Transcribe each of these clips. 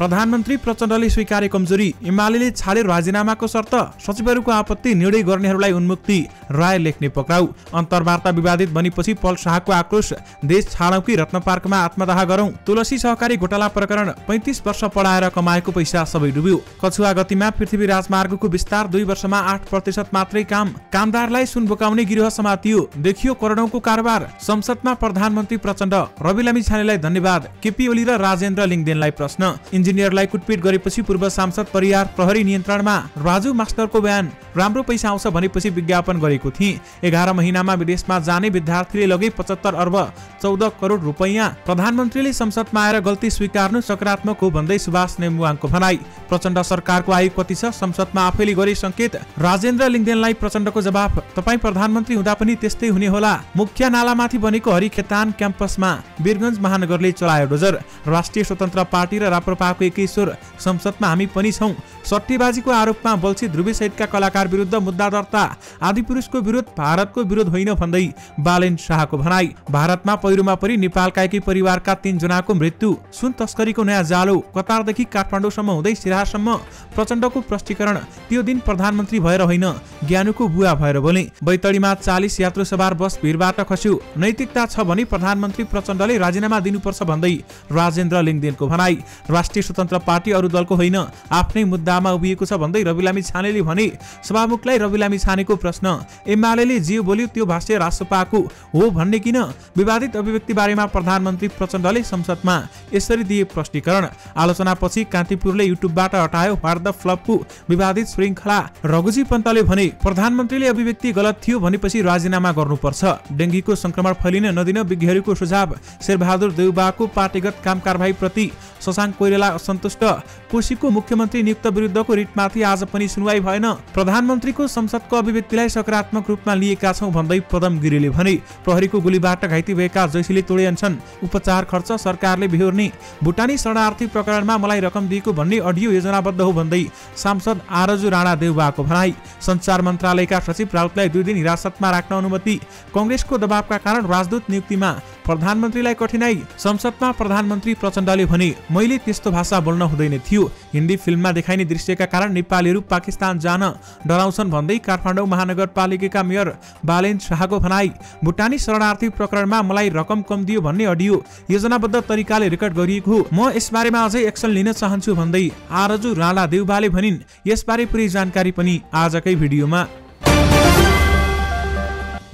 प्रधानमन्त्री प्रचण्डले स्वीकारे कमजोरी, एमाले छाडे राजीनामाको शर्त, सचिवहरूको आपत्ति, निर्णय गर्नेहरूलाई उन्मुक्ति, राय लेख्ने पक्राउ, अन्तर्वार्ता विवादित बनेपछि पल शाहको आक्रोश, देश छाडौँ कि रत्न पार्कमा आत्मदाह गरौँ, तुलसी सहकारी घोटाला प्रकरण, 35 वर्ष पढाएर कमाएको पैसा सबै डुब्यो, कछुवा गतिमा पृथ्वी राजमार्गको विस्तार 2 वर्षमा 8% मात्रै काम, कामदारलाई सुन बोकाउने गिरोह समातियो, देखियो करोडौंको कारोबार, संसदमा प्रधानमन्त्री प्रचण्ड, रवि लामिछानेलाई धन्यवाद, केपी ओली र राजेन्द्र लिङदेनलाई प्रश्न, इन्जिनियरलाई कुटपिट गरेपछि पूर्व सांसद परियार प्रहरी नियन्त्रणमा, राजु मास्टरको बयान, राम्रो पैसा आउँछ भनेपछि विज्ञापन गरेको थिए, 11 महिनामा विदेशमा जाने विद्यार्थीले लगे 75 अर्ब 14 करोड रुपैयाँ, प्रधानमन्त्रीले संसदमा आएर गल्ती स्वीकार्नु सकारात्मक हो भन्दै सुभाष नेमुवाङको भनाई, प्रचण्ड सरकारको आयु कति छ संसदमा आफैले गरे संकेत, राजेन्द्र लिङदेनलाई प्रचण्डको जवाफ, तपाईँ प्रधानमन्त्री हुँदा पनि त्यस्तै हुने होला, मुख्य नालामाथि बनेको हरिखेतान क्याम्पसमा वीरगञ्ज महानगरले चलायो डोजर, राष्ट्रिय स्वतन्त्र पार्टी र राप्रपाको एकै स्वर, संसदमा हामी पनि छौं, सट्टेबाजीको आरोपमा बल्छी ध्रुवी सहितका कलाकार विरुद्ध मुद्दा दर्ता, आदिपुरुषको विरोध भारतको विरोध होइन भन्दै बालेन शाहको भनाई, भारतमा पहिरोमा परि नेपालका एकै परिवारका 3 जनाको मृत्यु, सुन तस्करीको नयाँ जालो, कतारदेखि काठमाडौँसम्म हुँदै सिराहासम्म, प्रचण्डको प्रष्टीकरण, त्यो दिन प्रधानमन्त्री भएर होइन ज्ञानुको बुवा भएर बोले, बैतडीमा 40 यात्रु सवार बस भिरबाट खस्यो, नैतिकता छ भने प्रधानमन्त्री प्रचण्डले राजीनामा दिनुपर्छ भन्दै राजेन्द्र लिङदेनको भनाई, राष्ट्रिय स्वतन्त्र पार्टी अरू दलको होइन आफ्नै मुद्दामा उभिएको छ भन्दै रवि लामिछानेले भने, सभामुखलाई रवि लामिछानेको प्रश्न, एमाले जे बोल्यो त्यो भाष्य रासपाको हो भन्ने किन, विवादित अभिव्यक्ति बारेमा प्रधानमन्त्री प्रचण्डले संसदमा यसरी दिए प्रष्टीकरण, आलोचनापछि कान्तिपुरले युट्युबबाट हटायो व्हाट द फ्लपको विवादित श्रृङ्खला, रघुजी पन्तले भने प्रधानमन्त्रीले अभिव्यक्ति गलत थियो भनेपछि राजीनामा गर्नुपर्छ, डेङ्गीको संक्रमण फैलिन नदिन विज्ञहरूको सुझाव, शेरबहादुर देउबाको पार्टीगत काम कारबाही प्रति शशाङ्क कोइराला असन्तुष्ट, कोशीको मुख्यमन्त्री नियुक्त विरुद्धको रिटमाथि आज पनि सुनवाई भएन, प्रधानमन्त्रीको संसदको अभिव्यक्तिलाई सकारात्मक रूपमा लिएका छौं भन्दै पदम गिरीले भने, प्रहरीको गोलीबाट घाइते भएका जैसीले तोडिन्छन्, उपचार खर्च सरकारले बेहोर्ने, भुटानी शरणार्थी प्रकरणमा मलाई रकम दिएको भन्ने अडियो योजनाबद्ध हो भन्दै सांसद आरजु राणा देउबाको भनाई, सञ्चार मन्त्रालयका सचिव राउतलाई 2 दिन हिरासतमा राख्न अनुमति, कंग्रेसको दबावका कारण राजदूत नियुक्तिमा प्रधानमन्त्रीलाई कठिनाई, संसदमा प्रधानमन्त्री प्रचण्डले भने, मैले त्यस्तो भाषा बोल्न हुँदैन थियो, हिन्दी फिल्ममा देखाइने दृश्यका कारण नेपालीहरू पाकिस्तान जान डराउँछन् भन्दै काठमाडौँ महानगरपालिकाका मेयर बालेन शाहको भनाई, भुटानी शरणार्थी प्रकरणमा मलाई रकम कम दियो भन्ने अडियो योजनाबद्ध तरिकाले रेकर्ड गरिएको हो, म यसबारेमा अझै एक्सन लिन चाहन्छु भन्दै आरजु राणा देउबाले भनिन्, यसबारे पुरै जानकारी पनि आजकै भिडियोमा।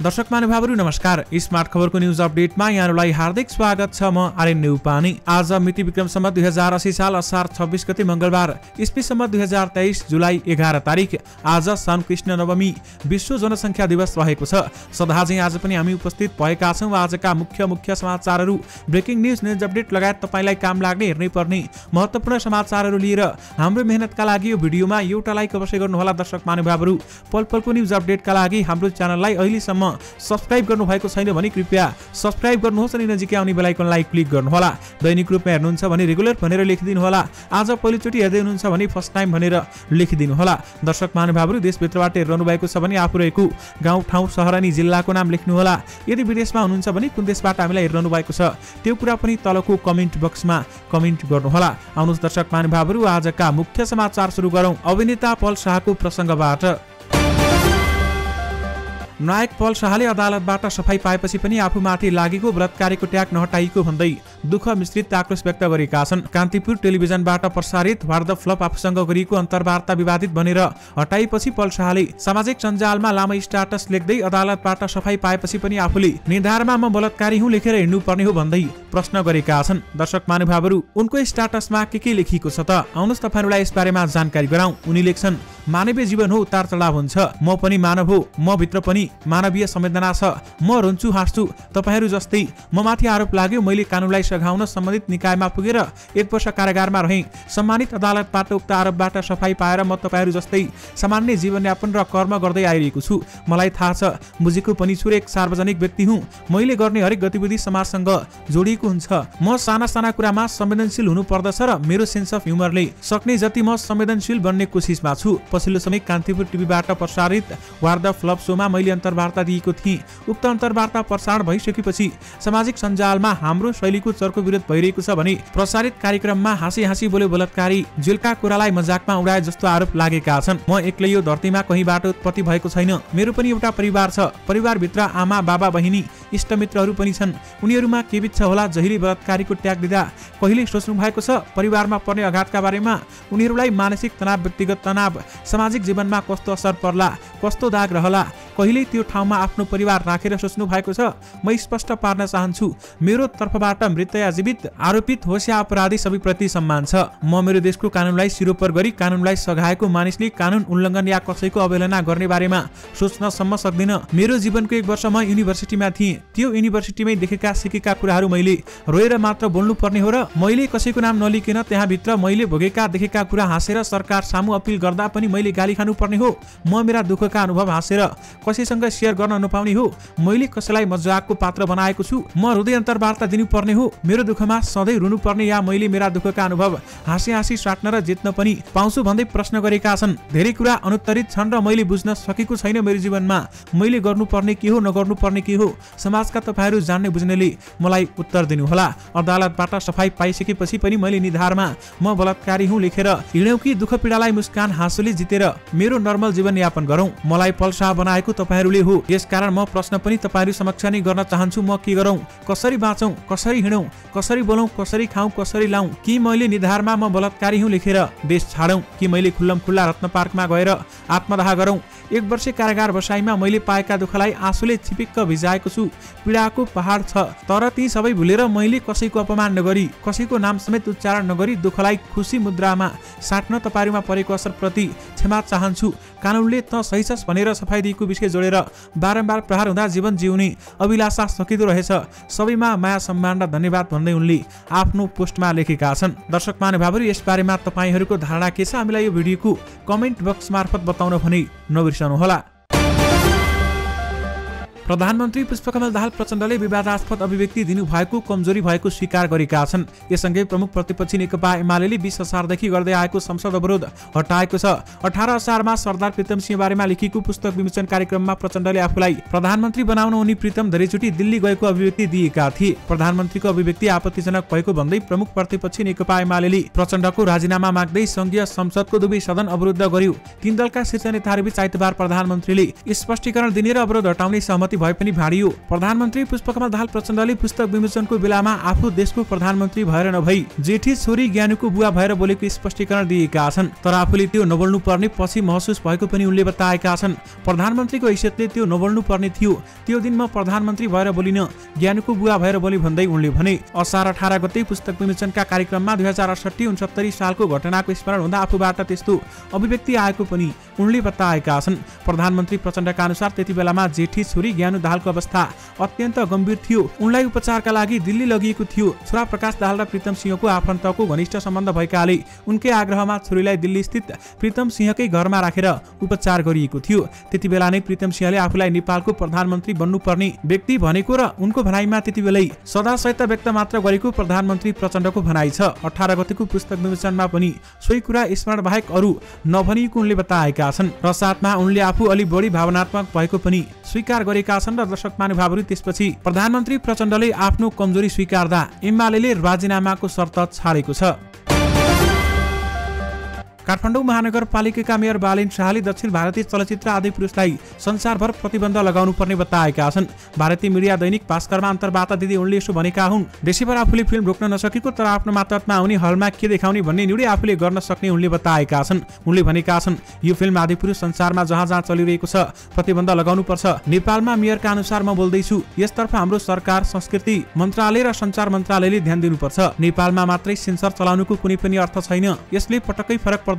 दर्शक महानुभावहरू नमस्कार, स्मार्ट खबरको न्यूज अपडेटमा यहाँहरूलाई हार्दिक स्वागत छ। म आर्यन नेउपाने। आज मिति विक्रम सम्वत 2080 साल असार 26 गते मंगलबार, ईस्वी सम्वत 2023 जुलाई 11 तारिक। आज साउन कृष्ण नवमी, विश्व जनसंख्या दिवस रहेको छ। सदाझै आज पनि हामी उपस्थित भएका छौं। आजका मुख्य समाचारहरू, ब्रेकिङ न्यूज अपडेट लगायत तपाईलाई काम लाग्ने हेर्नै पर्ने महत्त्वपूर्ण समाचारहरू लिएर हाम्रो मेहनतका लागि यो भिडियोमा एउटा लाइक अवश्य गर्नुहोला। दर्शक महानुभावहरू, पल पलको न्यूज अपडेटका लागि हाम्रो च्यानललाई अहिलेसम्म सब्स्क्राइब गर्नु भएको छैन भने कृपया सब्स्क्राइब गर्नुहोस् अनि नजिकै आउने बेल आइकनलाई क्लिक गर्नुहोला। दैनिक रूपमा हेर्नुहुन्छ भने रेगुलर भनेर लेखिदिनु होला। आज पहिलोचोटि हेर्दै हुनुहुन्छ भने फर्स्ट टाइम भनेर लेखिदिनु होला। दर्शक महानुभावहरू, देशभित्रबाट हेरिरहनु भएको छ भने आफू रहेको गाउँ ठाउँ शहर अनि जिल्लाको नाम लेख्नु होला। यदि विदेशमा हुनुहुन्छ भने कुन देशबाट हामीलाई हेरिरहनु भएको छ त्यो कुरा पनि तलको कमेन्ट बक्समा कमेन्ट गर्नुहोला। आउनुहोस् दर्शक महानुभावहरू, आजका मुख्य समाचार सुरु गरौँ अभिनेता पल शाहको प्रसङ्गबाट। नायक पल शाहले अदालतबाट सफाई पाएपछि पनि आफूमाथि लागेको बलात्कारको ट्याग नहटाइएको भन्दै दुःख मिश्रित आक्रोश व्यक्त गरेका छन्। कान्तिपुर टेलिभिजनबाट प्रसारित व्हाट द फ्लप आफूसँग गरिएको अन्तर्वार्ता विवादित बनेर हटाइएपछि पल शाहले सामाजिक सञ्जालमा लामो स्ट्याटस लेख्दै अदालतबाट सफाई पाएपछि पनि आफूले निर्धारमा म बलात्कारी हुँ लेखेर हिँड्नु पर्ने हो भन्दै प्रश्न गरेका छन्। दर्शक महानुभावहरू, उनको स्ट्याटसमा के लेखिएको छ त आउनुहोस् तपाईहरुलाई यसबारेमा जानकारी गराउँ। उनी लेख्छन्, मानवीय जीवन हो, उतार चढाव हुन्छ, म पनि मानव हो, म भित्र पनि मानवीय संवेदना छ, म रुन्छु हाँस्छु, तपाईहरु जस्तै म माथि आरोप लाग्यो, मैले कानुनलाई सघाउन सम्बन्धित निकायमा पुगेर 1 वर्ष कारागारमा रहे, सम्मानित अदालतबाट उक्त आरोपबाट सफाई पाएर म तपाईहरु जस्तै सामान्य जीवनयापन र कर्म गर्दै आइरहेको छु। मलाई थाहा छ, बुझेको पनि छु, एक सार्वजनिक व्यक्ति हुँ, मैले गर्ने हरेक गतिविधि समाजसँग जोडिएको हुन्छ, म साना कुरामा संवेदनशील हुनु पर्दछ र मेरो सेन्स अफ ह्युमरले सक्ने जति म संवेदनशील बन्ने कोसिसमा छु। पछिल्लो समय कान्तिपुर टिभीबाट प्रसारित व्हाट द फ्लप शोमा मैले अन्तर्वार्ता दिएको थिएँ। उक्त अन्तर्वार्ता प्रसारण भइसकेपछि सामाजिक सञ्जालमा हाम्रो शैलीको अफसरको विरोध भइरहेको छ भने प्रसारित कार्यक्रममा हाँसी हाँसी बोले बलात्कारी जेलका कुरालाई मजाकमा उडाए जस्तो आरोप लागेका छन्। म एक्लै यो धरतीमा कहीँबाट उत्पत्ति भएको छैन, मेरो पनि एउटा परिवार छ। परिवारभित्र आमा बाबा बहिनी इष्टमित्रहरू पनि छन्। उनीहरूमा के बित्छ होला जहिले बलात्कारीको ट्याग दिँदा कहिले सोच्नु भएको छ परिवारमा पर्ने आघातका बारेमा? उनीहरूलाई मानसिक तनाव, व्यक्तिगत तनाव, सामाजिक जीवनमा कस्तो असर पर्ला, कस्तो दाग रहला, कहिले त्यो ठाउँमा आफ्नो परिवार राखेर सोच्नु भएको छ? म स्पष्ट पार्न चाहन्छु, मेरो तर्फबाट मृत या जीवित, आरोपित होस् या अपराधी सबैप्रति सम्मान छ। म मेरो देशको कानुनलाई सिरोपर गरी कानुनलाई सघाएको मानिसले कानुन उल्लङ्घन या कसैको अवहेलना गर्ने बारेमा सोच्न सम्म सक्दिन। मेरो जीवनको 1 वर्ष म युनिभर्सिटीमा थिएँ। त्यो युनिभर्सिटीमै देखेका सिकेका कुराहरू मैले रोएर मात्र बोल्नु पर्ने हो र? मैले कसैको नाम नलिकन त्यहाँभित्र मैले भोगेका देखेका कुरा हाँसेर सरकार सामु अपिल गर्दा पनि मैले गाली खानु पर्ने हो? म मेरा दुःखका अनुभव हाँसेर कसैसँग सेयर गर्न नपाउने हो? मैले कसैलाई मजाकको पात्र बनाएको छु? म हृदय अन्तर्वार्ता दिनुपर्ने हो? मेरो दुःखमा सधैँ रुनु पर्ने या मैले मेरा दुःखका अनुभव हाँसी हाँसी साट्न र जित्न पनि पाउँछु भन्दै प्रश्न गरेका छन्। धेरै कुरा अनुत्तरित छन् र मैले बुझ्न सकेको छैन मेरो जीवनमा मैले गर्नुपर्ने के हो, नगर्नुपर्ने के हो। समाजका तपाईहरू जान्ने बुझ्नेले मलाई उत्तर दिनुहोला। अदालतबाट सफाई पाइसकेपछि पनि मैले निधारमा म बलात्कारी हुँ लेखेर हिँड्यौँ कि दुःख पीडालाई मुस्कान हाँसोले जितेर मेरो नर्मल जीवन यापन गरौँ? मलाई पलसा बनाएको तपाईहरूले हो। यसकारण म प्रश्न पनि तपाईहरू समक्ष नै गर्न चाहन्छु, म के गरौँ? कसरी बाँचौँ? कसरी हिँडौँ? कसरी बोलौँ? कसरी खाउँ? कसरी लाउँ? कि मैले निधारमा म बलात्कारी हुँ लेखेर देश छाडौँ? कि मैले खुल्लम खुल्ला रत्न पार्कमा गएर आत्मदाह गरौँ? 1 वर्ष कारागार बसाइमा मैले पाएका दुःखलाई आँसुले छिपिक्क भिजाएको छु। पीडाको पहाड छ, तर ती सबै भुलेर मैले कसैको अपमान नगरी, कसैको नाम समेत उच्चारण नगरी दुःखलाई खुसी मुद्रामा साट्न तपाईहरूमा परेको असरप्रति क्षमा चाहन्छु। कानुनले त सही छस् भनेर सफाई दिएको विषय जोडेर बारम्बार प्रहार हुँदा जीवन जिउने अभिलाषा सकिँदो रहेछ। सबैमा माया, सम्मान र धन्यवाद भन्दै उनले आफ्नो पोस्टमा लेखेका छन्। दर्शक महानुभावहरू, यस बारेमा तपाईहरूको धारणा के छ? हामीलाई यो भिडियोको कमेन्ट बक्स मार्फत बताउन भने नबिर्सनुहोला। प्रधानमन्त्री पुष्पकमल दाहाल प्रचण्डले विवादास्पद अभिव्यक्ति दिनुभएको कमजोरी भएको स्वीकार गरेका छन्। यससँगै प्रमुख प्रतिपक्षी नेकपा एमालेले 20 असारदेखि गर्दै आएको संसद अवरोध हटाएको छ। 18 असारमा सरदार प्रीतम सिंह बारेमा लेखिएको पुस्तक विमोचन कार्यक्रममा प्रचण्डले आफूलाई प्रधानमन्त्री बनाउन उनी प्रीतम धेरैचोटि दिल्ली गएको अभिव्यक्ति दिएका थिए। प्रधानमन्त्रीको अभिव्यक्ति आपत्तिजनक भएको भन्दै प्रमुख प्रतिपक्षी नेकपा एमालेले प्रचण्डको राजीनामा माग्दै संघीय संसदको दुवै सदन अवरुद्ध गर्यो। 3 दलका शीर्ष नेताहरूबीच आइतबार प्रधानमन्त्रीले स्पष्टीकरण दिने र अवरोध हटाउने सहमति भए पनि भाडियो। प्रधानमन्त्री पुष्पकमल दाहाल प्रचण्डले पुस्तक विमोचनको बेलामा आफू देशको प्रधानमन्त्री भएर नभई जेठी छोरी ज्ञानुको बुवा भएर बोलेको स्पष्टीकरण दिएका छन्। तर आफूले त्यो नबोल्नु पर्ने पछि महसुस भएको पनि उनले बताएका छन्। प्रधानमन्त्रीको हैसियतले त्यो नबोल्नु पर्ने थियो। त्यो दिन म प्रधानमन्त्री भएर बोलिन, ज्ञानुको बुवा भएर बोले भन्दै उनले भने। असार 18 गते पुस्तक विमोचनका कार्यक्रममा 2068-69 सालको घटनाको स्मरण हुँदा आफूबाट त्यस्तो अभिव्यक्ति आएको पनि उनले बताएका छन्। प्रधानमन्त्री प्रचण्डका अनुसार त्यति बेलामा जेठी छोरी ज्ञानु दाहालको अवस्था अत्यन्त गम्भीर थियो। उनलाई उपचारका लागि दिल्ली लगिएको थियो। छोरा प्रकाश दाहाल र प्रीतम सिंहको आफन्तको घनिष्ठ सम्बन्ध भएकाले उनकै आग्रहमा छोरीलाई दिल्ली स्थित प्रीतम सिंहकै घरमा राखेर उपचार गरिएको थियो। त्यति बेला नै प्रीतम सिंहले आफूलाई नेपालको प्रधानमन्त्री बन्नुपर्ने व्यक्ति भनेको र उनको भनाइमा त्यति बेलै सदा सत्य व्यक्त मात्र गरेको प्रधानमन्त्री प्रचण्डको भनाइ छ। 18 गतेको पुस्तक विमोचनमा पनि सोही कुरा स्मरण बाहेक अरू नभनिएको उनले बताएका छन् र साथमा उनले आफू अलि बढी भावनात्मक भएको पनि स्वीकार गरेका छन्। र दर्शक महानुभावहरू, त्यसपछि प्रधानमन्त्री प्रचण्डले आफ्नो कमजोरी स्वीकार्दा एमालेले राजीनामाको शर्त छाडेको छ। काठमाडौँ महानगरपालिकाका मेयर बालेन शाहले दक्षिण भारतीय चलचित्र आदि पुरुषलाई संसारभर प्रतिबन्ध लगाउनु पर्ने बताएका छन्। भारतीय मिडिया दैनिक भास्करमा अन्तर्वार्ता दिँदै उनले यसो भनेका हुन्। देशैभर आफूले फिल्म रोक्न नसकेको तर आफ्नो मातहतमा आउने हलमा के देखाउने भन्ने निर्णय आफूले गर्न सक्ने उनले बताएका छन्। उनले भनेका छन्, यो फिल्म आदि पुरुष संसारमा जहाँ जहाँ चलिरहेको छ प्रतिबन्ध लगाउनु पर्छ। नेपालमा मेयरका अनुसार म बोल्दैछु, यसतर्फ हाम्रो सरकार, संस्कृति मन्त्रालय र सञ्चार मन्त्रालयले ध्यान दिनुपर्छ। नेपालमा मात्रै सेन्सर चलाउनुको कुनै पनि अर्थ छैन। यसले पटक्कै फरक पर्दैन।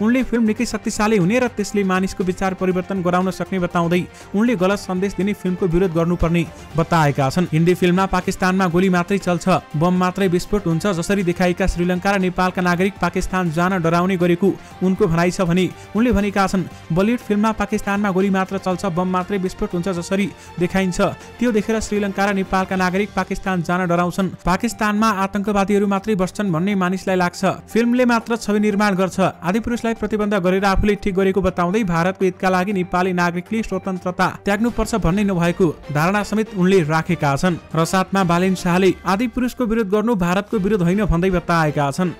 उनले फिल्म निकै शक्तिशाली हुने र त्यसले मानिसको विचार परिवर्तन गराउन सक्ने बताउँदै उनले गलत सन्देश दिने फिल्मको विरोध गर्नुपर्ने बताएका छन्। हिन्दी फिल्ममा पाकिस्तानमा गोली मात्रै चल्छ, बम मात्रै विस्फोट हुन्छ जसरी देखाएका श्रीलङ्का र नेपालका नागरिक पाकिस्तान जान डराउने गरेको उनको भनाइ छ भने उनले भनेका छन्, बलिउड फिल्ममा पाकिस्तानमा गोली मात्र चल्छ, बम मात्रै विस्फोट हुन्छ जसरी देखाइन्छ त्यो देखेर श्रीलङ्का र नेपालका नागरिक पाकिस्तान जान डराउँछन्। पाकिस्तानमा आतंकवादीहरू मात्रै बस्छन् भन्ने मानिसलाई लाग्छ। फिल्मले मात्र छवि निर्माण गर्छ, आदिपुरुषलाई प्रतिबन्ध गरेर आफूले ठिक गरेको बताउँदै भारतको हितका लागि नेपाली नागरिकले स्वतन्त्रता त्याग्नुपर्छ भन्ने नभएको धारणा समेत उनले राखेका छन्। र साथमा बालेन शाहले आदिपुरुषको विरोध गर्नु भारतको विरोध होइन भन्दै बताएका छन्।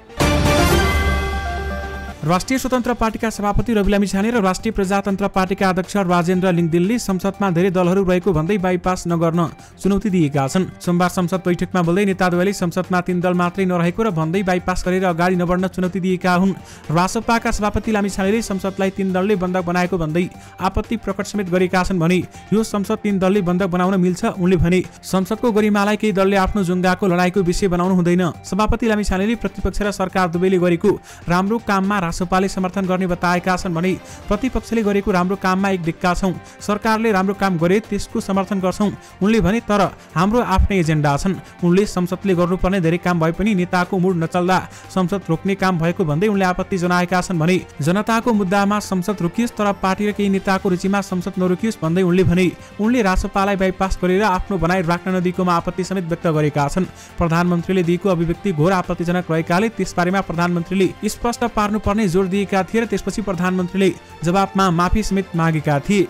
राष्ट्रिय स्वतन्त्र पार्टीका सभापति रवि लामिछाने र राष्ट्रिय प्रजातन्त्र पार्टीका अध्यक्ष राजेन्द्र लिङदेनले संसदमा धेरै दलहरू रहेको भन्दै बाइपास नगर्न चुनौती दिएका छन्। सोमबार संसद बैठकमा बोल्दै नेताद्वयले संसदमा 3 दल मात्रै नरहेको र भन्दै बाइपास गरेर अगाडि नबढ्न चुनौती दिएका हुन्। रासपाका सभापति लामिछानेले संसदलाई 3 दलले बन्धक बनाएको भन्दै आपत्ति प्रकट समेत गरेका छन् भने यो संसद 3 दलले बन्धक बनाउन मिल्छ। उनले भने संसदको गरिमालाई केही दलले आफ्नो जुङ्गाको लडाईँको विषय बनाउनु हुँदैन। सभापति लामिछानेले प्रतिपक्ष र सरकार दुवैले गरेको राम्रो काममा रासपाले समर्थन गर्ने बताएका छन् भने प्रतिपक्षले गरेको राम्रो काममा एक ढिक्का छौं, सरकारले राम्रो काम गरे त्यसको समर्थन गर्छौं। उनले भने तर हाम्रो आफ्नै एजेन्डा छन्। उनले संसदले गर्नुपर्ने धेरै काम भए पनि नेताको मुड नचल्दा संसद रोक्ने काम भएको भन्दै उनले आपत्ति जनाएका छन् भने जनताको मुद्दामा संसद रोकियोस् तर पार्टी र केही नेताको रुचिमा संसद नरोकियोस् भन्दै उनले भने उनले रासपालाई बाइपास गरेर आफ्नो बनाइ राख्न नदिएकोमा आपत्ति समेत व्यक्त गरेका छन्। प्रधानमन्त्रीले दिएको अभिव्यक्ति घोर आपत्तिजनक रहेकाले त्यसबारेमा प्रधानमन्त्रीले स्पष्ट पार्नुपर्ने जोड दिएका थिए र त्यसपछि प्रधानमन्त्रीले जवाफमा माफी समेत मागेका थिए।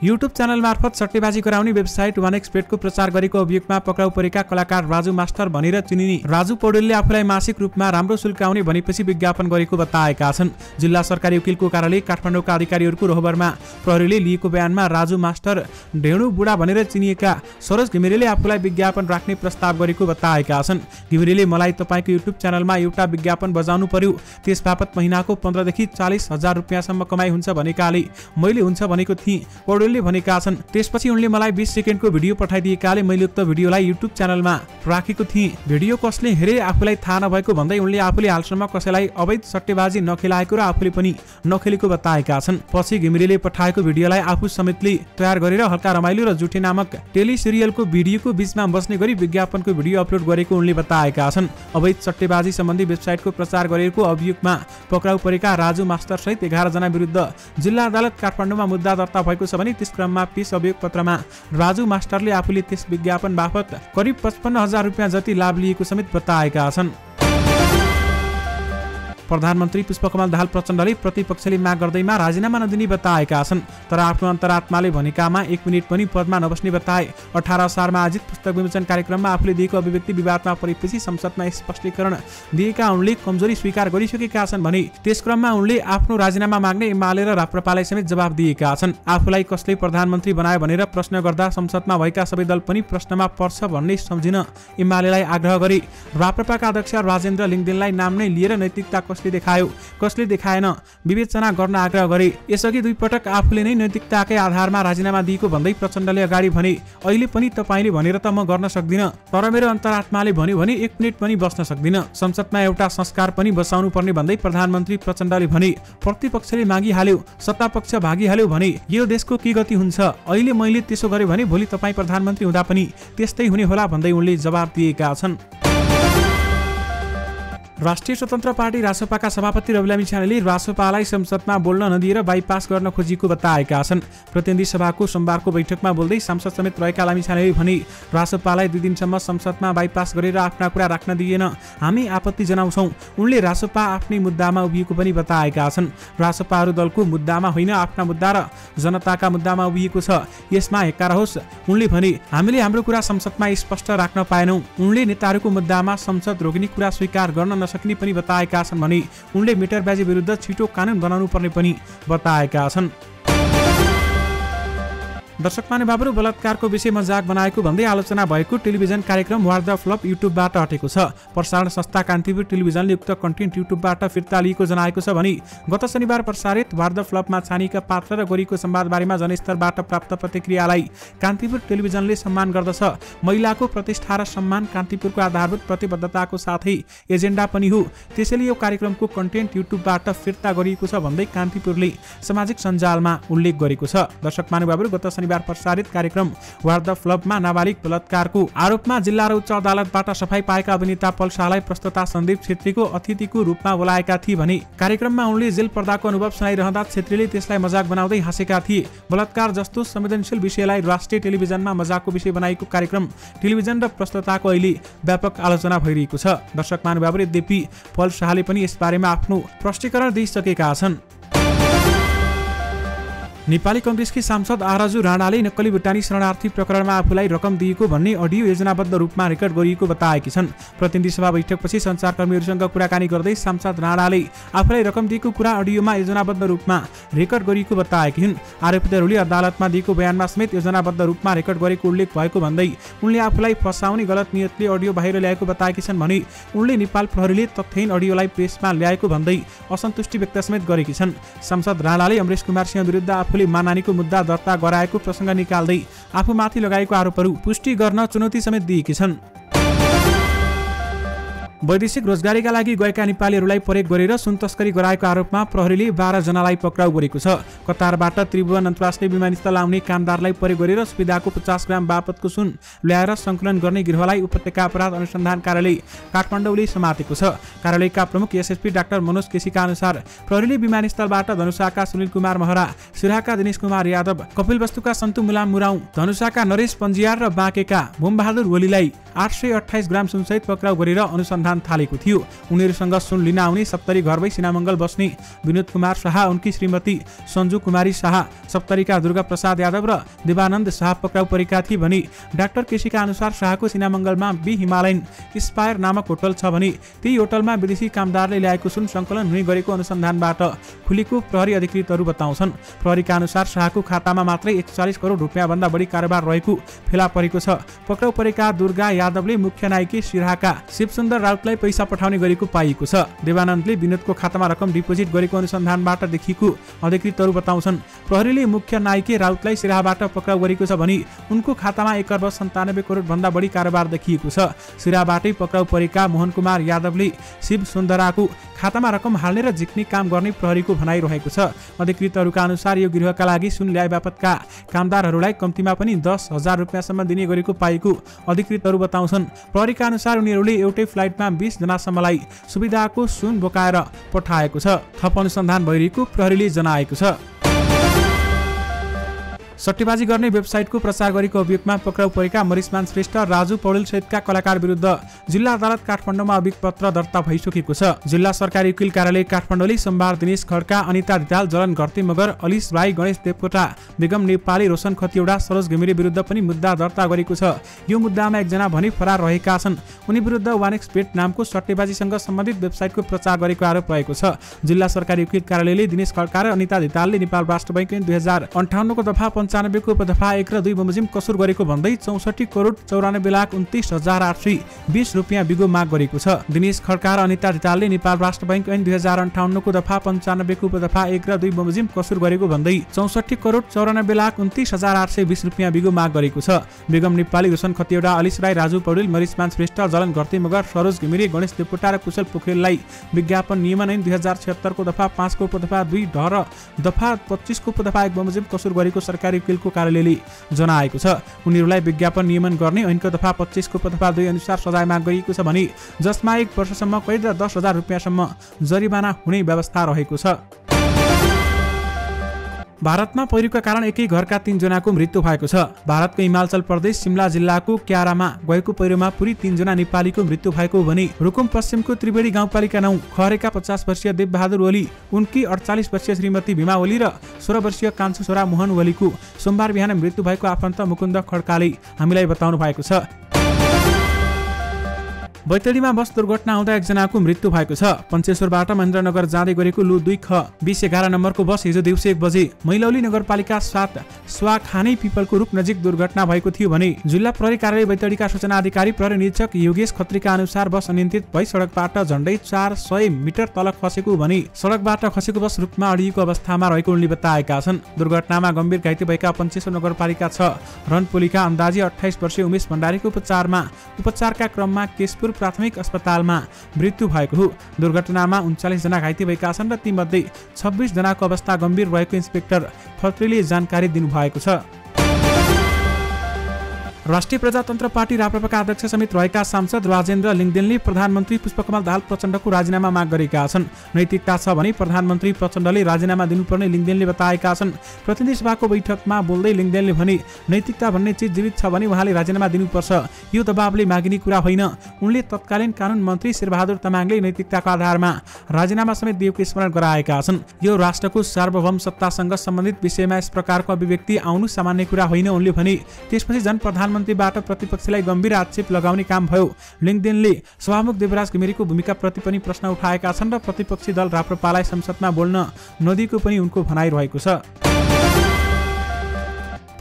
युट्युब च्यानल मार्फत सट्टेबाजी गराउने वेबसाइट 1xbet को प्रचार गरेको अभियोगमा पक्राउ परेका कलाकार राजु मास्टर भनेर चिनिने राजु पौडेलले आफूलाई मासिक रूपमा राम्रो शुल्क आउने भनेपछि विज्ञापन गरेको बताएका छन्। जिल्ला सरकारी वकिलको कार्यालय काठमाडौँका अधिकारीहरूको रोहबरमा प्रहरीले लिएको बयानमा राजु मास्टर ढेँडु बुढा भनेर चिनिएका सरोज घिमिरेले आफूलाई विज्ञापन राख्ने प्रस्ताव गरेको बताएका छन्। घिमिरेले मलाई तपाईको युट्युब च्यानलमा एउटा विज्ञापन बजाउनु पर्यो, त्यसबापत महिनाको 15 देखि 40 हजार रुपियाँसम्म कमाइ हुन्छ भनेकाले मैले हुन्छ भनेको थिएँ पौडेलले भनेका छन्। त्यसपछि उनले मलाई 20 सेकेन्डको भिडियो पठाइदिएकाले मैले उक्त भिडियोलाई युट्युब च्यानलमा राखेको थिएँ। भिडियो कसले हेरे आफूलाई थाहा नभएको भन्दै उनले आफूले हालसम्म कसैलाई अवैध सट्टेबाजी नखेलाएको र आफूले पनि नखेलेको बताएका छन्। पछि घिमिरेले पठाएको भिडियोलाई आफू समेतले तयार गरेर हल्का रमाइलो र जुठे नामक टेली सिरियलको भिडियोको बीचमा बस्ने गरी विज्ञापनको भिडियो अपलोड गरेको उनले बताएका छन्। अवैध सट्टेबाजी सम्बन्धी वेबसाइटको प्रचार गरेको अभियोगमा पक्राउ परेका राजु मास्टर सहित 11 जना विरुद्ध जिल्ला अदालत काठमाडौँमा मुद्दा दर्ता भएको छ भने त्यस क्रममा पेश अभियोग पत्रमा राजु मास्टरले आफूले त्यस विज्ञापन बापत करिब 55,000 रुपियाँ जति लाभ लिएको समेत बताएका छन्। प्रधानमन्त्री पुष्पकमल दाहाल प्रचण्डले प्रतिपक्षले माग गर्दैमा राजीनामा नदिने बताएका छन्। तर आफ्नो अन्तरात्माले भनेकामा 1 मिनेट पनि पदमा नबस्ने बताए। 18 असारमा आयोजित पुस्तक विमोचन कार्यक्रममा आफूले दिएको अभिव्यक्ति विवादमा परेपछि संसदमा स्पष्टीकरण दिएका उनले कमजोरी स्वीकार गरिसकेका छन् भने त्यसक्रममा उनले आफ्नो राजीनामा माग्ने एमाले र राप्रपालाई समेत जवाफ दिएका छन्। आफूलाई कसले प्रधानमन्त्री बनायो भनेर प्रश्न गर्दा संसदमा भएका सबै दल पनि प्रश्नमा पर्छ भन्ने सम्झिन एमालेलाई आग्रह गरे। राप्रपाका अध्यक्ष राजेन्द्र लिङदेनलाई नाम नै लिएर नैतिकता कसले देखायो कसले देखाएन विवेचना गर्न आग्रह गरे। यसअघि 2 पटक आफूले नै नैतिकताकै आधारमा राजीनामा दिएको भन्दै प्रचण्डले अगाडि भने अहिले पनि तपाईले भनेर त म गर्न सक्दिन, तर मेरो अन्तरात्माले भन्यो भने 1 मिनेट पनि बस्न सक्दिन। संसदमा एउटा संस्कार पनि बसाउनु पर्ने भन्दै प्रधानमन्त्री प्रचण्डले भने प्रतिपक्षले मागिहाल्यो, सत्तापक्ष भागिहाल्यो भने यो देशको के गति हुन्छ? अहिले मैले त्यसो गरे भने भोलि तपाईँ प्रधानमन्त्री हुँदा पनि त्यस्तै हुने होला भन्दै उनले जवाफ दिएका छन्। राष्ट्रिय स्वतन्त्र पार्टी रासपाका सभापति रवि लामिछानेले रासपालाई संसदमा बोल्न नदिएर बाइपास गर्न खोजिएको बताएका छन्। प्रतिनिधि सभाको सोमबारको बैठकमा बोल्दै सांसद समेत रहेका लामिछानेले भने रासपालाई 2 दिनसम्म संसदमा बाइपास गरेर आफ्ना कुरा राख्न दिएन, हामी आपत्ति जनाउँछौं। उनले रासपा आफ्नै मुद्दामा उभिएको पनि बताएका छन्। रासपा अरु दलको मुद्दामा होइन, आफ्ना मुद्दा र जनताका मुद्दामा उभिएको छ, यसमा हेक्का रहोस्। उनले भने हामीले हाम्रो कुरा संसदमा स्पष्ट राख्न पाएनौं। उनले नेताहरूको मुद्दामा संसद रोक्ने कुरा स्वीकार गर्न सक्ने पनि बताएका छन् भने उनले मिटरबाजी विरुद्ध छिटो कानुन बनाउनु पर्ने पनि बताएका छन्। दर्शक महानुभावहरु, बलात्कारको विषय मजाक बनाएको भन्दै आलोचना भएको टेलिभिजन कार्यक्रम वार द फ्लप युट्युबबाट हटेको छ। प्रसारण संस्था कान्तिपुर टेलिभिजनले उक्त कन्टेन्ट युट्युबबाट फिर्ता लिएको जनाएको छ भने गत शनिबार प्रसारित वार द फ्लपमा छानिएका पात्र र गोरीको संवादबारेमा जनस्तरबाट प्राप्त प्रतिक्रियालाई कान्तिपुर टेलिभिजनले सम्मान गर्दछ। महिलाको प्रतिष्ठा र सम्मान कान्तिपुरको आधारभूत प्रतिबद्धताको साथै एजेन्डा पनि हो, त्यसैले यो कार्यक्रमको कन्टेन्ट युट्युबबाट फिर्ता गरिएको छ भन्दै कान्तिपुरले सामाजिक सञ्जालमा उल्लेख गरेको छ। दर्शक महानुभावहरु, गत शनिबार प्रसारित कार्यक्रम वार द फ्लपमा नाबालिग बलात्कारको आरोपमा जिल्ला र उच्च अदालतबाट सफाई पाएका अभिनेता पल शाहलाई प्रस्तोता सन्दीप छेत्रीको अतिथिको रूपमा बोलाएका थिए भने कार्यक्रममा उनले जेल पर्दाको अनुभव सुनाइरहँदा छेत्रीले त्यसलाई मजाक बनाउँदै हाँसेका थिए। बलात्कार जस्तो संवेदनशील विषयलाई राष्ट्रिय टेलिभिजनमा मजाकको विषय बनाएको कार्यक्रम टेलिभिजन र प्रस्तोताको अहिले व्यापक आलोचना भइरहेको छ। दर्शक महानुभावहरू, यद्यपि पल शाहले पनि यसबारेमा आफ्नो प्रष्टीकरण दिइसकेका छन्। नेपाली कांग्रेसकी सांसद आराजु राणाले नक्कली भुटानी शरणार्थी प्रकरणमा आफूलाई रकम दिएको भन्ने अडियो योजनाबद्ध रूपमा रेकर्ड गरिएको बताएकी छन्। प्रतिनिधि सभा बैठकपछि सञ्चारकर्मीहरूसँग कुराकानी गर्दै सांसद राणाले आफूलाई रकम दिएको कुरा अडियोमा योजनाबद्ध रूपमा रेकर्ड गरिएको बताएकी हुन्। आरोपीहरूले अदालतमा दिएको बयानमा समेत योजनाबद्ध रूपमा रेकर्ड गरेको उल्लेख भएको भन्दै उनले आफूलाई फसाउने गलत नियतले अडियो बाहिर ल्याएको बताएकी छन् भने उनले नेपाल प्रहरीले तथ्यहीन अडियोलाई प्रेसमा ल्याएको भन्दै असन्तुष्टि व्यक्त समेत गरेकी छन्। सांसद राणाले अमरेश कुमार सिंह विरुद्ध आफूले मानहानिको मुद्दा दर्ता गराएको प्रसङ्ग निकाल्दै आफूमाथि लगाएको आरोपहरू पुष्टि गर्न चुनौती समेत दिएकी छन्। वैदेशिक रोजगारीका लागि गएका नेपालीहरूलाई प्रयोग गरेर सुन तस्करी गराएको आरोपमा प्रहरीले 12 जनालाई पक्राउ गरेको छ। कतारबाट त्रिभुवन अन्तर्राष्ट्रिय विमानस्थल आउने कामदारलाई प्रयोग गरेर सुविधाको 50 ग्राम बापतको सुन ल्याएर सङ्कलन गर्ने गिरोहलाई उपत्यका अपराध अनुसन्धान कार्यालय काठमाडौँले समातेको छ। कार्यालयका प्रमुख एसएसपी डाक्टर मनोज केसीका अनुसार प्रहरीले विमानस्थलबाट धनुषाका सुनिल कुमार महरा, सिराहाका दिनेश कुमार यादव, कपिलवस्तुका सन्तु मुलाम मुराउ, धनुषाका नरेश पन्जियार र बाँकेका भूमबहादुर ओलीलाई 828 ग्राम सुनसहित पक्राउ गरेर अनुसन्धान थालेको थियो। उनीहरूसँग सुन लिन आउने सप्तरी घरमै सिनामङ्गल बस्ने विनोद कुमार शाह, उनकी श्रीमती सञ्जु कुमारी शाह, सप्तरीका दुर्गा प्रसाद यादव र देवानन्द शाह पक्राउ परेका थिए भने डाक्टर केसीका अनुसार शाहको सिनामङ्गलमा बी हिमालयन स्पायर नामक होटल छ भने त्यही होटलमा विदेशी कामदारले ल्याएको सुन सङ्कलन हुने गरेको अनुसन्धानबाट खुलेको प्रहरी अधिकृतहरू बताउँछन्। प्रहरीका अनुसार शाहको खातामा मात्रै 41 करोड रुपियाँभन्दा बढी कारोबार रहेको फेला परेको छ। पक्राउ परेका दुर्गा यादवले मुख्य नायकी सिराहाका शिवसुन्दर राउतलाई पैसा पठाउने गरेको पाइएको छ। देवानन्दले विनोदको खातामा रकम डिपोजिट गरेको अनुसन्धानबाट देखिएको अधिकृतहरू बताउँछन्। प्रहरीले मुख्य नायकी राउतलाई सिराहाबाट पक्राउ गरेको छ भने उनको खातामा 1 अर्ब 97 करोड भन्दा बढी कारोबार देखिएको छ। सिराहाबाटै पक्राउ परेका मोहन कुमार यादवले शिव सुन्दराको खातामा रकम हाल्ने र झिक्ने काम गर्ने प्रहरीको भनाइरहेको छ। अधिकृतहरूका अनुसार यो गृहका लागि सुन ल्याए बापतका कामदारहरूलाई कम्तीमा पनि 10,000 रुपियाँसम्म दिने गरेको पाएको अधिकृतहरू बताउँछन्। प्रहरीका अनुसार उनीहरूले एउटै फ्लाइटमा 20 जनासम्मलाई सुविधाको सुन बोकाएर पठाएको छ। थप अनुसन्धान भइरहेको प्रहरीले जनाएको छ। सट्टेबाजी गर्ने वेबसाइटको प्रचार गरेको अभियोगमा पक्राउ परेका मरिसमान श्रेष्ठ, राजु पौडेल सहितका कलाकार विरुद्ध जिल्ला अदालत काठमाडौँमा अभियोग पत्र दर्ता भइसकेको छ। जिल्ला सरकारी वकिल कार्यालय काठमाडौँले सोमबार दिनेश खड्का, अनिता धिताल, जलन घरती मगर, अलिस राई, गणेश देवकोटा, बेगम नेपाली, रोशन खतिवडा, सरोज घिमिरे विरुद्ध पनि मुद्दा दर्ता गरेको छ। यो मुद्दामा एकजना भने फरार रहेका छन्। उनी विरुद्ध वानेक्सबेट नामको सट्टेबाजीसँग सम्बन्धित वेबसाइटको प्रचार गरेको आरोप रहेको छ। जिल्ला सरकारी वकिल कार्यालयले दिनेश खड्का र अनिता धितालले नेपाल राष्ट्र बैंक 2058 को दफा 95 को दफा 1 र 2 बमोजिम कसुर गरेको भन्दै 64 करोड 94,29,820 रुपियाँ बिगो माग गरेको छ। दिनेश खड्का र अनिता धितालले नेपाल राष्ट्र बैंक ऐन 2058 को दफा 95 को दफा 1 र 2 बमोजिम कसुर गरेको भन्दै 64 करोड 94,29,820 रुपियाँ बिगो माग गरेको छ। बेगम नेपाली, रोशन खतिवडा, अलिस राई, राजु पौडेल, मरिसमान श्रेष्ठ, जलन घरती मगर, सरोज घिमिरे, गणेश देवकोटा र कुशल पोखरेललाई विज्ञापन नियमन ऐन 2076 को दफा 5 को उपदफा 2 ढ र दफा 25 को उपदफा 1 बमोजिम कसुर गरेको सरकारी वकिलको कार्यालयले जनाएको छ। उनीहरूलाई विज्ञापन नियमन गर्ने ऐनको दफा 25 को उपदफा 2 अनुसार सजाय माग गरिएको छ भने जसमा 1 वर्षसम्म कैद र 10,000 रुपियाँसम्म जरिवाना हुने व्यवस्था रहेको छ। भारतमा पहिरोका कारण एकै घरका 3 जनाको मृत्यु भएको छ। भारतको हिमाचल प्रदेश सिमला जिल्लाको क्यारामा गएको पहिरोमा पुरी 3 जना नेपालीको मृत्यु भएको भने रुकुम पश्चिमको त्रिवेणी गाउँपालिका 9 खहरेका 50 वर्षीय देवबहादुर ओली, उनकी 48 वर्षीय श्रीमती भीमा ओली र 16 वर्षीय कान्छो छोरा मोहन ओलीको सोमबार बिहान मृत्यु भएको आफन्त मुकुन्द खड्काले हामीलाई बताउनु भएको छ। बैतडीमा बस दुर्घटना हुँदा एकजनाको मृत्यु भएको छ। पञ्चेश्वरबाट महेन्द्रनगर जाँदै गरेको लु 2 ख 2011 नम्बरको बस हिजो दिउँसो 1 बजे मैलौली नगरपालिका 7 स्वाखानी पिपलको रुख नजिक दुर्घटना भएको थियो भने जिल्ला प्रहरी कार्यालय बैतडीका सूचना अधिकारी प्रहरी निरीक्षक योगेश खत्रीका अनुसार बस अनियन्त्रित भई सडकबाट झण्डै 400 मिटर तल खसेको भने सडकबाट खसेको बस रुखमा अडिएको अवस्थामा रहेको उनले बताएका छन्। दुर्घटनामा गम्भीर घाइते भएका पञ्चेश्वर नगरपालिका 6 रनपोलीका अन्दाजी 28 वर्षीय उमेश भण्डारीको उपचारका क्रममा केशपुर प्राथमिक अस्पतालमा मृत्यु भएको हो। दुर्घटनामा 39 जना घाइते भएका छन् र तीमध्ये 26 जनाको अवस्था गम्भीर रहेको इन्स्पेक्टर खत्रीले जानकारी दिनुभएको छ। राष्ट्रिय प्रजातन्त्र पार्टी राप्रपाका अध्यक्ष समेत रहेका सांसद राजेन्द्र लिङदेनले प्रधानमन्त्री पुष्पकमल दाहाल प्रचण्डको राजीनामा माग गरेका छन्। नैतिकता छ भने प्रधानमन्त्री प्रचण्डले राजीनामा दिनुपर्ने लिङदेनले बताएका छन्। प्रतिनिधि सभाको बैठकमा बोल्दै लिङदेनले भने नैतिकता भन्ने चिज जीवित छ भने उहाँले राजीनामा दिनुपर्छ, यो दबावले मागिने कुरा होइन। उनले तत्कालीन कानुन मन्त्री शेरबहादुर तामाङले नैतिकताको आधारमा राजीनामा समेत दिएको स्मरण गराएका छन्। यो राष्ट्रको सार्वभौम सत्तासँग सम्बन्धित विषयमा यस प्रकारको अभिव्यक्ति आउनु सामान्य कुरा होइन उनले भने। त्यसपछि जन प्रधानमन्त्रीबाट प्रतिपक्षलाई गम्भीर आक्षेप लगाउने काम भयो। लिङदेनले सभामुख देवराज घिमिरेको भूमिकाप्रति पनि प्रश्न उठाएका छन् र प्रतिपक्षी दल राप्रपालाई संसदमा बोल्न नदिएको पनि उनको भनाइ रहेको छ।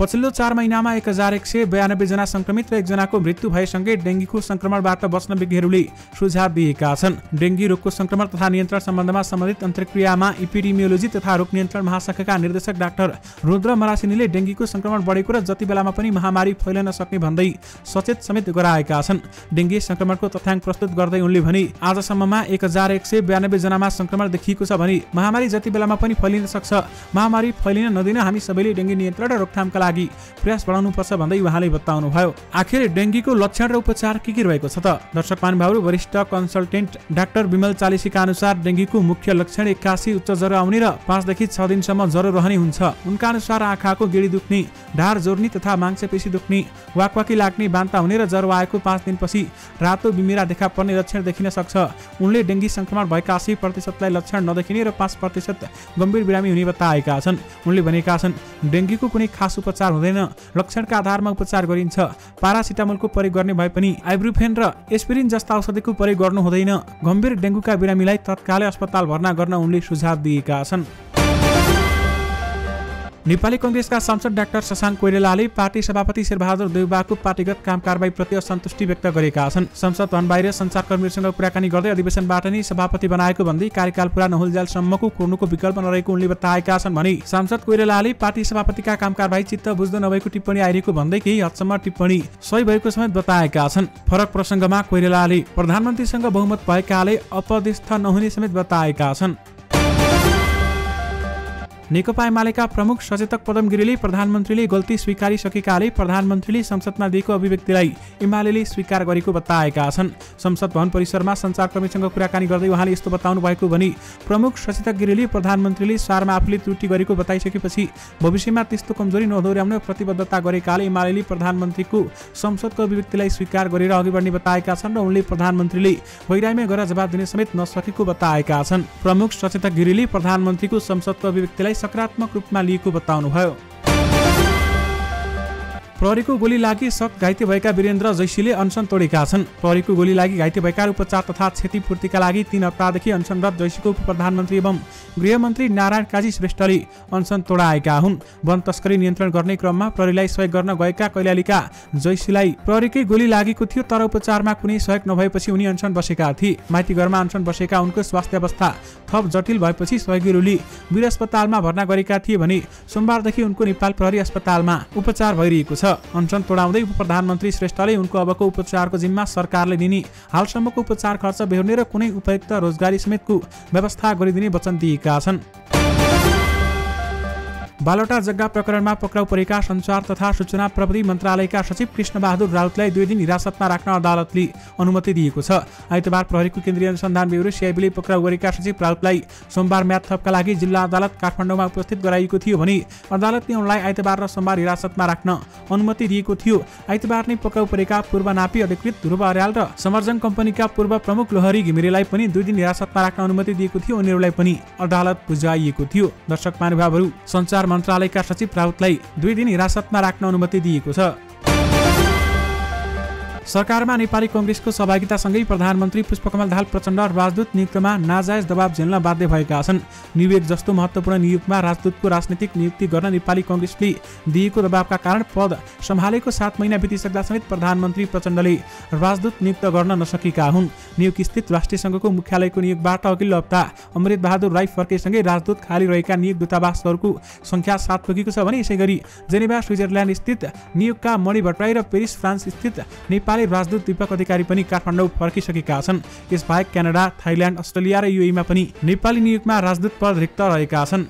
पछिल्लो 4 महिनामा 1192 जना संक्रमित र 1 जनाको मृत्यु भएसँगै डेङ्गीको संक्रमणबाट बच्न विज्ञहरूले सुझाव दिएका छन्। डेङ्गी रोगको संक्रमण तथा नियन्त्रण सम्बन्धमा सम्बन्धित अन्तर्क्रियामा इपिडेमियोलोजी तथा रोग नियन्त्रण महाशाखाका निर्देशक डाक्टर रुद्र मरासिनीले डेङ्गीको संक्रमण बढेको र जति बेलामा पनि महामारी फैलन सक्ने भन्दै सचेत समेत गराएका छन्। डेङ्गी संक्रमणको तथ्याङ्क प्रस्तुत गर्दै उनले भने आजसम्ममा 1192 जनामा संक्रमण देखिएको छ भने महामारी जति बेलामा पनि फैलिन सक्छ। महामारी फैलिन नदिन हामी सबैले डेङ्गी नियन्त्रण र रोकथामका लागि प्रयास बढाउनुपर्छ भन्दै उहाँले बताउनुभयो। आखिर डेङ्गीको लक्षण र उपचार के रहेको छ त? दर्शक महानुभावहरू, वरिष्ठ कन्सल्टेन्ट डाक्टर विमल चालिसीका अनुसार डेङ्गीको मुख्य लक्षण 81 उच्च ज्वरो आउने र 5 देखि 6 दिनसम्म ज्वरो रहने हुन्छ। उनका अनुसार आँखाको गेडी दुख्ने, ढाड जोर्नी तथा मांसपेशी दुख्ने, वाकवाकी लाग्ने, बान्ता हुने र ज्वरो आएको 5 दिनपछि रातो बिमिरा देखा पर्ने लक्षण देखिन सक्छ। उनले डेङ्गी संक्रमण भएका 80% लक्षण नदेखिने र 5% गम्भीर बिरामी हुने बताएका छन्। उनले भनेका छन् डेङ्गीको कुनै खास उपचार हुँदैन, लक्षणका आधारमा उपचार गरिन्छ। पारासिटामोलको प्रयोग गर्ने भए पनि आइब्रुफेन र एस्पिरिन जस्ता औषधिको प्रयोग गर्नु हुँदैन। गम्भीर डेङ्गुका बिरामीलाई तत्कालै अस्पताल भर्ना गर्न उनले सुझाव दिएका छन्। नेपाली कांग्रेसका सांसद डाक्टर शशाङ्क कोइरालाले पार्टी सभापति शेरबहादुर देउवाको पार्टीगत काम कारबाहीप्रति असन्तुष्टि व्यक्त गरेका छन्। संसद भवन बाहिर सञ्चारकर्मीहरूसँग कुराकानी गर्दै अधिवेशनबाट नै सभापति बनाएको भन्दै कार्यकाल पुरा नहुन्जेलसम्मको कोर्नुको विकल्प नरहेको उनले बताएका छन् भने सांसद कोइरालाले पार्टी सभापतिका काम कारबाही चित्त बुझ्दो नभएको टिप्पणी आइरहेको भन्दै केही हदसम्म टिप्पणी सही भएको समेत बताएका छन्। फरक प्रसङ्गमा कोइरालाले प्रधानमन्त्रीसँग बहुमत भएकाले अपदस्थ नहुने समेत बताएका छन्। नेकपा एमालेका प्रमुख सचेतक पदम गिरीले प्रधानमन्त्रीले गल्ती स्वीकारिसकेकाले प्रधानमन्त्रीले संसदमा दिएको अभिव्यक्तिलाई एमालेले स्वीकार गरेको बताएका छन्। संसद भवन परिसरमा सञ्चारकर्मीसँग कुराकानी गर्दै उहाँले यस्तो बताउनु भएको भने प्रमुख सचेतक गिरीले प्रधानमन्त्रीले सारमा आफूले त्रुटि गरेको बताइसकेपछि भविष्यमा त्यस्तो कमजोरी नदोहोर्याउने प्रतिबद्धता गरेकाले एमालेले प्रधानमन्त्रीको संसदको अभिव्यक्तिलाई स्वीकार गरेर अघि बढ्ने बताएका छन् र उनले प्रधानमन्त्रीले गहिराईमा गएर जवाब दिन समेत नसकेको बताएका छन्। प्रमुख सचेतक गिरीले प्रधानमन्त्रीको संसदको अभिव्यक्तिलाई सकारात्मक रूपमा लिएको बताउनुभयो। प्रहरीको गोली लागि शक घाइते भएका वीरेन्द्र जैसीले अनसन तोडेका छन्। प्रहरीको गोली लागि घाइते भएका उपचार तथा क्षतिपूर्तिका लागि 3 हप्तादेखि अनसनरत जैसीको उपप्रधानमन्त्री एवं गृहमन्त्री नारायण काजी श्रेष्ठले अनसन तोडाएका हुन्। वन तस्करी नियन्त्रण गर्ने क्रममा प्रहरीलाई सहयोग गर्न गएका कैलालीका जैसीलाई प्रहरीकै गोली लागेको थियो, तर उपचारमा कुनै सहयोग नभएपछि उनी अनसन बसेका थिए। माइती घरमा अनसन बसेका उनको स्वास्थ्य अवस्था थप जटिल भएपछि सहयोगीहरूले वीर अस्पतालमा भर्ना गरेका थिए भने सोमबारदेखि उनको नेपाल प्रहरी अस्पतालमा उपचार भइरहेको छ। अनसन तोडाउँदै उपप्रधानमन्त्री श्रेष्ठले उनको अबको उपचारको जिम्मा सरकारले दिने, हालसम्मको उपचार खर्च बेहोर्ने र कुनै उपयुक्त रोजगारी समेतको व्यवस्था गरिदिने वचन दिएका छन्। बालोटा जग्गा प्रकरणमा पक्राउ परेका सञ्चार तथा सूचना प्रविधि मन्त्रालयका सचिव कृष्णबहादुर राउतलाई 2 दिन हिरासतमा राख्न अदालतले अनुमति दिएको छ। आइतबार प्रहरीको केन्द्रीय अनुसन्धान ब्युरो सीआईबीले पक्राउ गरेका सचिव राउतलाई सोमबार म्याद थपका लागि जिल्ला अदालत काठमाडौँमा उपस्थित गराइएको थियो भने अदालतले उनलाई आइतबार र सोमबार हिरासतमा राख्न अनुमति दिएको थियो। आइतबार नै पक्राउ परेका पूर्व नापी अधिकृत ध्रुव अर्याल र समर्जन कम्पनीका पूर्व प्रमुख लोहरी घिमिरेलाई पनि 2 दिन हिरासतमा राख्न अनुमति दिएको थियो। उनीहरूलाई पनि अदालत बुझाइएको थियो। दर्शक महानुभावहरू, सञ्चार मन्त्रालयका सचिव राउतलाई 2 दिन हिरासतमा राख्न अनुमति दिएको छ। सरकारमा नेपाली कांग्रेसको सहभागितासँगै प्रधानमन्त्री पुष्पकमल दाहाल प्रचण्ड राजदूत नियुक्तिमा नाजायज दबाव झेल्न बाध्य भएका छन्। न्युयोर्क जस्तो महत्त्वपूर्ण नियुक्तिमा राजदूतको राजनीतिक नियुक्ति गर्न नेपाली कांग्रेसले दिएको दबावका कारण पद सम्हालेको 7 महिना बितिसक्दा समेत प्रधानमन्त्री प्रचण्डले राजदूत नियुक्त गर्न नसकेका हुन्। न्युयोर्क स्थित राष्ट्रिय संघको मुख्यालयको नियोगबाट अघिल्लो हप्ता अमृत बहादुर राई फर्केसँगै राजदूत खाली रहेका नियुक्त दूतावासहरूको संख्या 7 पुगेको छ भने यसैगरी जेनेभा स्विजरल्यान्ड स्थित नियोगका मणि भट्टराई र पेरिस फ्रान्स स्थित नेपाली राजदूत दीपक अधिकारी पनि काठमाडौँ फर्किसकेका छन्। यसबाहेक क्यानाडा, थाइल्यान्ड, अस्ट्रेलिया र युएईमा पनि नेपाली नियोगमा राजदूत पद रिक्त रहेका छन्।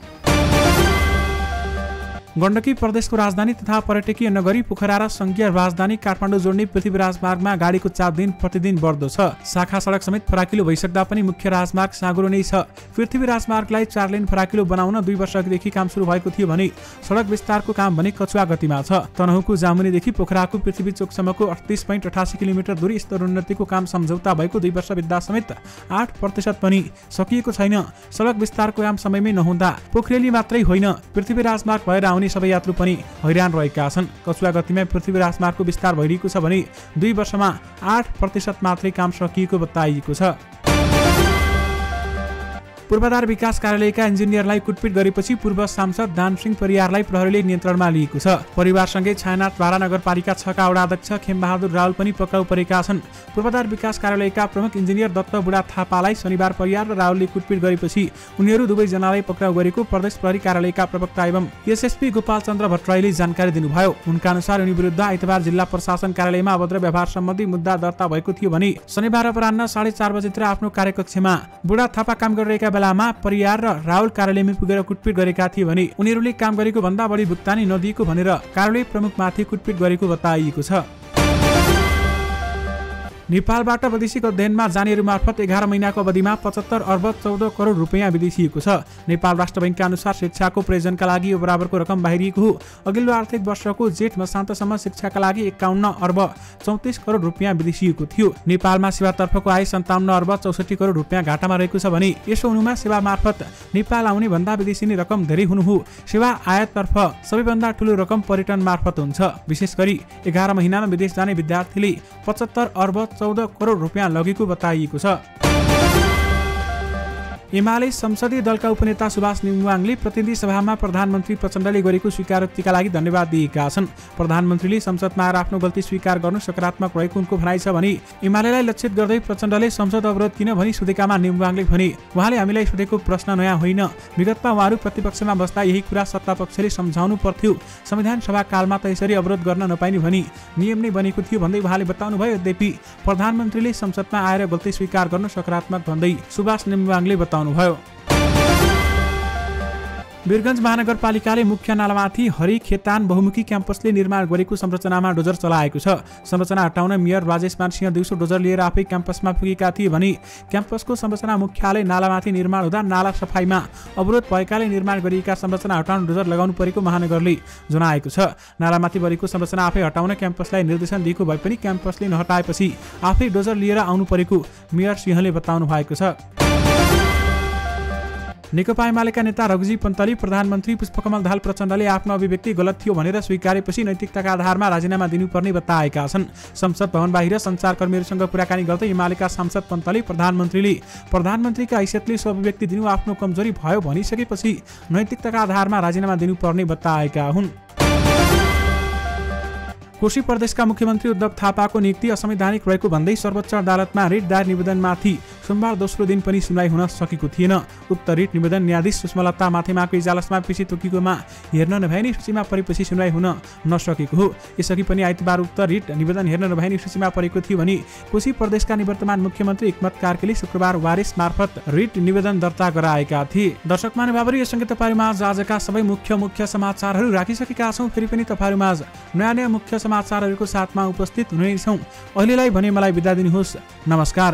गण्डकी प्रदेशको राजधानी तथा पर्यटकीय नगरी पोखरा र संघीय राजधानी काठमाडौँ जोड्ने पृथ्वी राजमार्गमा गाडीको चाप दिन प्रतिदिन बढ्दो छ। शाखा सडक समेत फराकिलो भइसक्दा पनि मुख्य राजमार्ग साँगुरो नै छ। पृथ्वी राजमार्गलाई 4 लेन फराकिलो बनाउन 2 वर्षदेखि काम सुरु भएको थियो भने सडक विस्तारको काम भने कचुवा गतिमा छ। तनहुँको जामुनीदेखि पोखराको पृथ्वी चोकसम्मको 38.88 किलोमिटर दूरी स्तरोन्नतिको काम सम्झौता भएको 2 वर्ष बित्दा समेत 8% पनि सकिएको छैन। सडक विस्तारको काम समयमै नहुँदा पोखरेली मात्रै होइन पृथ्वी राजमार्ग भएर आउने सबै यात्रु पनि हैरान रहेका छन्। कचुवा गतिमा पृथ्वी राजमार्गको विस्तार भइरहेको छ भने 2 वर्षमा 8% मात्रै काम सकिएको बताइएको छ। पूर्वाधार विकास कार्यालयका इन्जिनियरलाई कुटपिट गरेपछि पूर्व सांसद दानसिंह परियारलाई प्रहरीले नियन्त्रणमा लिएको छ। परिवारसँगै छायानाथ बारा नगरपालिका 6 का वडा अध्यक्ष खेमबहादुर रावल पनि पक्राउ परेका छन्। पूर्वाधार विकास कार्यालयका प्रमुख इन्जिनियर दत्त बुढा थापालाई शनिबार परियार र रावलले कुटपिट गरेपछि उनीहरू दुवैजनालाई पक्राउ गरेको प्रदेश प्रहरी कार्यालयका प्रवक्ता एवं एसएसपी गोपाल चन्द्र भट्टराईले जानकारी दिनुभयो। उनका अनुसार उनी विरुद्ध आइतबार जिल्ला प्रशासन कार्यालयमा अभद्र व्यवहार सम्बन्धी मुद्दा दर्ता भएको थियो भने शनिबार अपराह्न 4:30 बजेतिर आफ्नो कार्यकक्षमा बुढा थापा काम गरिरहेका बेलामा परियार र रावल कार्यालयमा पुगेर कुटपिट गरेका थिए भने उनीहरूले काम गरेको भन्दा बढी भुक्तानी नदिएको भनेर कार्यालय प्रमुखमाथि कुटपिट गरेको बताइएको छ। नेपालबाट वैदेशिक अध्ययनमा जानेहरू मार्फत 11 महिनाको अवधिमा 75 अर्ब 14 करोड रुपियाँ विदेशिएको छ। नेपाल राष्ट्र बैंकका अनुसार शिक्षाको प्रयोजनका लागि यो बराबरको रकम बाहिरिएको हो। अघिल्लो आर्थिक वर्षको जेठ मसान्तसम्म शिक्षाका लागि 51 अर्ब 34 करोड रुपियाँ विदेशिएको थियो। नेपालमा सेवातर्फको आय 57 अर्ब 64 करोड रुपियाँ घाटामा रहेको छ भने यसो हुनुमा सेवा मार्फत नेपाल आउने भन्दा विदेशी रकम धेरै हुनु हो। सेवा आयाततर्फ सबैभन्दा ठूलो रकम पर्यटन मार्फत हुन्छ। विशेष गरी 11 महिनामा विदेश जाने विद्यार्थीले 75 अर्ब 14 करोड रुपियाँ लगेको बताइएको छ। एमाले संसदीय दलका उपनेता सुभाष नेउवाङले प्रतिनिधि सभामा प्रधानमन्त्री प्रचण्डले गरेको स्वीकारोक्तिका लागि धन्यवाद दिएका छन्। प्रधानमन्त्रीले संसदमा आएर आफ्नो गल्ती स्वीकार गर्नु सकारात्मक रहेको उनको भनाइ छ भने एमालेलाई लक्षित गर्दै प्रचण्डले संसद अवरोध किन भनी सोधेकामा नेउवाङले भने उहाँले हामीलाई सोधेको प्रश्न नयाँ होइन। विगतमा उहाँहरू प्रतिपक्षमा बस्दा यही कुरा सत्तापक्षले सम्झाउनु पर्थ्यो। संविधान सभा कालमा त यसरी अवरोध गर्न नपाइने भनी नियम नै बनेको थियो भन्दै उहाँले बताउनुभयो। यद्यपि प्रधानमन्त्रीले संसदमा आएर गल्ती स्वीकार गर्नु सकारात्मक भन्दै सुभाष नेउवाङले भयो। वीरगञ्ज महानगरपालिकाले मुख्य नालामाथि हरि खेतान बहुमुखी क्याम्पसले निर्माण गरेको संरचनामा डोजर चलाएको छ। संरचना हटाउन मेयर राजेश मानसिंह दिउँसो डोजर लिएर आफै क्याम्पसमा पुगेका थिए भने क्याम्पसको संरचना मुख्यालय नालामाथि निर्माण हुँदा नाला सफाइमा अवरोध भएकाले निर्माण गरिएका संरचना हटाउन डोजर लगाउनु परेको महानगरले जनाएको छ। नालामाथि बढेको संरचना आफै हटाउन क्याम्पसलाई निर्देशन दिएको भए पनि क्याम्पसले नहटाएपछि आफै डोजर लिएर आउनु परेको मेयर सिंहले बताउनु भएको छ। नेकपा एमालेका नेता रघुजी पन्तले प्रधानमन्त्री पुष्पकमल दाहाल प्रचण्डले आफ्नो अभिव्यक्ति गलत थियो भनेर स्वीकारेपछि नैतिकताका आधारमा राजीनामा दिनुपर्ने बताएका छन्। संसद भवन बाहिर सञ्चारकर्मीहरूसँग कुराकानी गर्दै एमालेका सांसद पन्तले प्रधानमन्त्रीका हैसियतले सो अभिव्यक्ति दिनु आफ्नो कमजोरी भयो भनिसकेपछि नैतिकताका आधारमा राजीनामा दिनुपर्ने बताएका हुन्। कोशी प्रदेशका मुख्यमन्त्री उद्धव थापाको नियुक्ति असंवैधानिक रहेको भन्दै सर्वोच्च अदालतमा रिट दायर निवेदनमाथि सोमबार दोस्रो दिन पनि सुनवाई हुन सकेको थिएन। उक्त रिट निवेदन न्यायाधीश सुषमालता माथेमाको इजलासमा पेशी तोकिएकोमा हेर्न नभएनी सूचीमा परेपछि सुनवाई हुन नसकेको हो। यसअघि पनि आइतबार उक्त रिट निवेदन हेर्न नभएनी सूचीमा परेको थियो भने कोशी प्रदेशका निवर्तमान मुख्यमन्त्री हिक्मत कार्कीले शुक्रबार वारिस मार्फत रिट निवेदन दर्ता गराएका थिए। दर्शक महानुभावहरू यससँगै तपाईँहरूमाझ आजका सबै मुख्य समाचारहरू राखिसकेका छौँ। फेरि पनि तपाईँहरूमाझ नयाँ मुख्य समाचारहरूको साथमा उपस्थित हुनेछौँ। अहिलेलाई भने मलाई बिदा दिनुहोस्। नमस्कार।